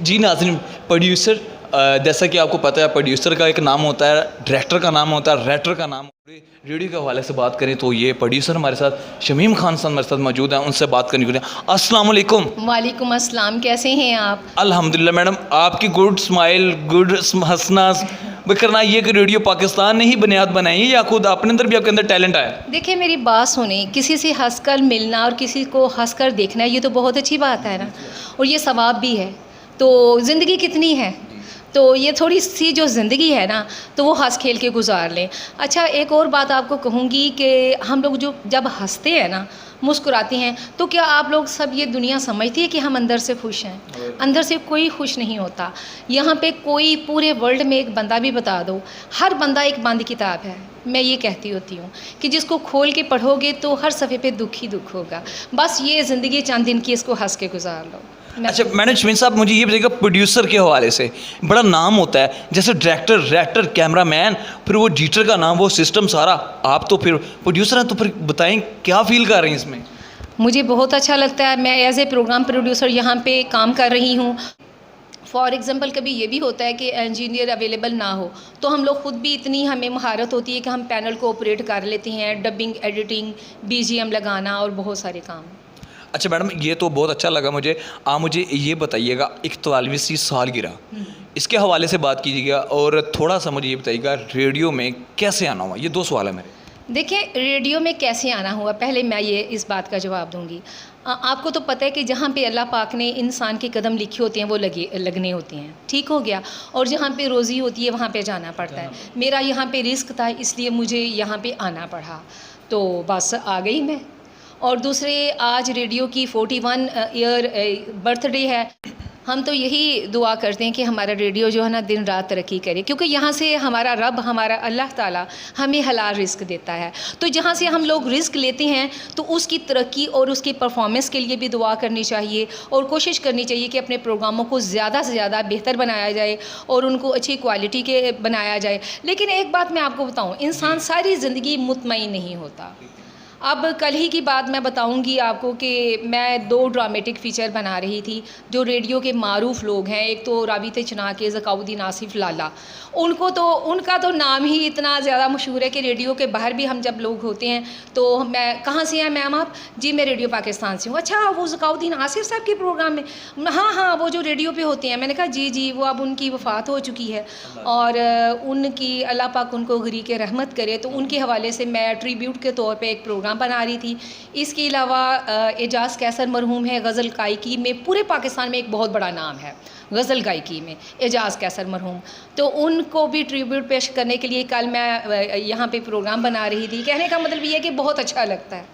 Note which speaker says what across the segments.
Speaker 1: जी नाज़रीन, प्रोड्यूसर जैसा कि आपको पता है, प्रोड्यूसर का एक नाम होता है, डायरेक्टर का नाम होता है, राइटर का नाम। रेडियो के हवाले से बात करें तो ये प्रोड्यूसर हमारे साथ शमीम खान साहब हमारे साथ मौजूद हैं, उनसे बात करने के लिए। अस्सलाम वालेकुम।
Speaker 2: वालेकुम अस्सलाम, कैसे हैं आप?
Speaker 1: अल्हम्दुलिल्लाह मैडम, आपकी गुड स्माइल, गुड हंसना करना, ये कि रेडियो पाकिस्तान ने ही बुनियाद बनाई है या खुद अपने अंदर भी आपके अंदर टैलेंट आया?
Speaker 2: देखिए मेरी बात सुने, किसी से हंसकर मिलना और किसी को हंसकर देखना, ये तो बहुत अच्छी बात है ना, और ये सवाब भी है। तो ज़िंदगी कितनी है, तो ये थोड़ी सी जो ज़िंदगी है ना, तो वो हंस खेल के गुजार लें। अच्छा, एक और बात आपको कहूँगी कि हम लोग जो जब हंसते हैं ना, मुस्कुराते हैं, तो क्या आप लोग सब ये दुनिया समझती है कि हम अंदर से खुश हैं? अंदर से कोई खुश नहीं होता। यहाँ पे कोई पूरे वर्ल्ड में एक बंदा भी बता दो, हर बंदा एक बंद किताब है। मैं ये कहती होती हूँ कि जिसको खोल के पढ़ोगे तो हर सफ़े पे दुख ही दुख होगा। बस ये ज़िंदगी चंद दिन की, इसको हंस के गुजार लो।
Speaker 1: अच्छा मैडम शमीम साहब, मुझे ये बताइएगा, प्रोड्यूसर के हवाले से बड़ा नाम होता है, जैसे डायरेक्टर, राइटर, कैमरामैन, फिर वो एडिटर का नाम, वो सिस्टम सारा, आप तो फिर प्रोड्यूसर हैं, तो फिर बताएं क्या फील कर रही हैं इसमें?
Speaker 2: मुझे बहुत अच्छा लगता है। मैं एज ए प्रोग्राम प्रोड्यूसर यहाँ पे काम कर रही हूँ। फॉर एग्ज़ाम्पल कभी ये भी होता है कि इंजीनियर अवेलेबल ना हो, तो हम लोग ख़ुद भी इतनी हमें महारत होती है कि हम पैनल को ऑपरेट कर लेते हैं, डबिंग, एडिटिंग, बीजीएम लगाना और बहुत सारे काम।
Speaker 1: अच्छा मैडम, ये तो बहुत अच्छा लगा मुझे। आप मुझे ये बताइएगा, 41वीं सालगिरह, इसके हवाले से बात कीजिएगा, और थोड़ा सा मुझे ये बताइएगा रेडियो में कैसे आना हुआ। ये 2 सवाल है मेरे।
Speaker 2: देखिए, रेडियो में कैसे आना हुआ, पहले मैं ये इस बात का जवाब दूंगी। आपको तो पता है कि जहाँ पे अल्लाह पाक ने इंसान के कदम लिखे होते हैं वो लगने होते हैं, ठीक हो गया। और जहाँ पे रोज़ी होती है वहाँ पे जाना पड़ता है। मेरा यहाँ पे रिस्क था, इसलिए मुझे यहाँ पे आना पड़ा, तो बस आ गई मैं। और दूसरे, आज रेडियो की 41 ईयर बर्थडे है। हम तो यही दुआ करते हैं कि हमारा रेडियो जो है ना दिन रात तरक्की करे, क्योंकि यहाँ से हमारा रब, हमारा अल्लाह ताला हमें हलाल रिस्क देता है। तो जहाँ से हम लोग रिस्क लेते हैं तो उसकी तरक्की और उसकी परफॉर्मेंस के लिए भी दुआ करनी चाहिए, और कोशिश करनी चाहिए कि अपने प्रोग्रामों को ज़्यादा से ज़्यादा बेहतर बनाया जाए और उनको अच्छी क्वालिटी के बनाया जाए। लेकिन एक बात मैं आपको बताऊँ, इंसान सारी ज़िंदगी मुतमईन नहीं होता। अब कल ही की बात मैं बताऊंगी आपको कि मैं 2 ड्रामेटिक फ़ीचर बना रही थी, जो रेडियो के मारूफ लोग हैं। एक तो राबिते चना के ज़काउद्दीन आसिफ लाला, उनका तो नाम ही इतना ज़्यादा मशहूर है कि रेडियो के बाहर भी हम जब लोग होते हैं तो मैं, कहाँ से हैं मैम आप? जी मैं रेडियो पाकिस्तान से हूँ। अच्छा, वो ज़काउद्दीन आसिफ साहब के प्रोग्राम में? हाँ हाँ, वो जो रेडियो पे होते हैं। मैंने कहा जी जी, वो अब उनकी वफ़ात हो चुकी है, और उनकी अल्लाह पाक उनको गरी के रहमत करे। तो उनके हवाले से मैं ट्रिब्यूट के तौर पर एक प्रोग्राम बना रही थी। इसके अलावा एजाज़ कैसर मरहूम है, गज़ल गायकी में पूरे पाकिस्तान में एक बहुत बड़ा नाम है गज़ल गायकी में, एजाज़ कैसर मरहूम। तो उनको भी ट्रिब्यूट पेश करने के लिए कल मैं यहाँ पे प्रोग्राम बना रही थी। कहने का मतलब ये है कि बहुत अच्छा लगता है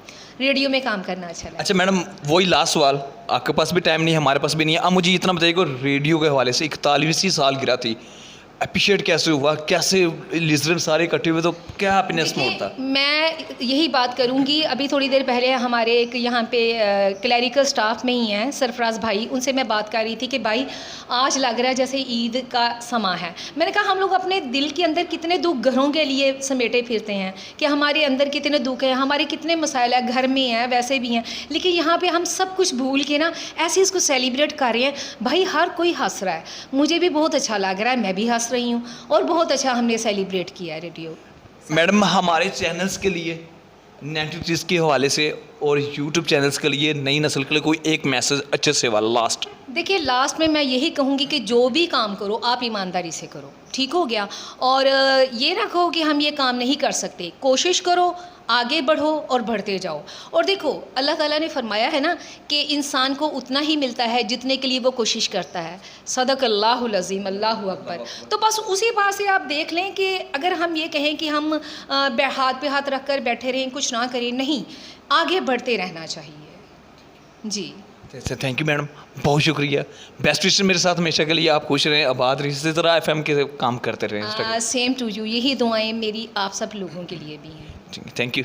Speaker 2: रेडियो में काम करना, अच्छा लगता है।
Speaker 1: अच्छा मैडम, वही लास्ट सवाल, आपके पास भी टाइम नहीं है, हमारे पास भी नहीं है। अब मुझे इतना बताइएगा, रेडियो के हवाले से 41वीं सालगिरह थी, अप्रिशिएट कैसे हुआ, कैसे लिसनर सारे इकट्ठे हुए, तो क्या हैप्पीनेस में होता?
Speaker 2: मैं यही बात करूंगी। अभी थोड़ी देर पहले हमारे एक यहाँ पे क्लैरिकल स्टाफ में ही हैं सरफराज भाई, उनसे मैं बात कर रही थी कि भाई आज लग रहा है जैसे ईद का समा है। मैंने कहा हम लोग अपने दिल के अंदर कितने दुख घरों के लिए समेटे फिरते हैं कि हमारे अंदर कितने दुख हैं, हमारे कितने मसाइल हैं, घर में हैं, वैसे भी हैं, लेकिन यहाँ पे हम सब कुछ भूल के ना ऐसे इसको सेलिब्रेट कर रहे हैं। भाई हर कोई हंस रहा है, मुझे भी बहुत अच्छा लग रहा है, मैं भी हंस रही हूँ, और बहुत अच्छा हमने सेलिब्रेट किया रेडियो।
Speaker 1: मैडम, हमारे चैनल्स के लिए 93 के हवाले से और यूट्यूब चैनल्स के लिए, नई नस्ल के लिए कोई एक मैसेज अच्छे से वाला लास्ट?
Speaker 2: देखिए, लास्ट में मैं यही कहूँगी कि जो भी काम करो आप ईमानदारी से करो, ठीक हो गया। और ये ना कहो कि हम ये काम नहीं कर सकते, कोशिश करो, आगे बढ़ो और बढ़ते जाओ। और देखो, अल्लाह ताला ने फरमाया है ना कि इंसान को उतना ही मिलता है जितने के लिए वो कोशिश करता है। सदक़ल्लाहुल अज़ीम, अल्लाहु अकबर। तो बस उसी बात से आप देख लें कि अगर हम ये कहें कि हम हाथ पे हाथ रख कर बैठे रहें, कुछ ना करें, नहीं, आगे बढ़ते रहना चाहिए जी।
Speaker 1: थैंक यू मैडम, बहुत शुक्रिया। बेस्ट विशेस मेरे साथ हमेशा के लिए, आप खुश रहें, आबाद रहिए, इसी तरह FM के काम करते रहें।
Speaker 2: सेम टू यू, यही दुआएं मेरी आप सब लोगों के लिए भी हैं।
Speaker 1: Thank you.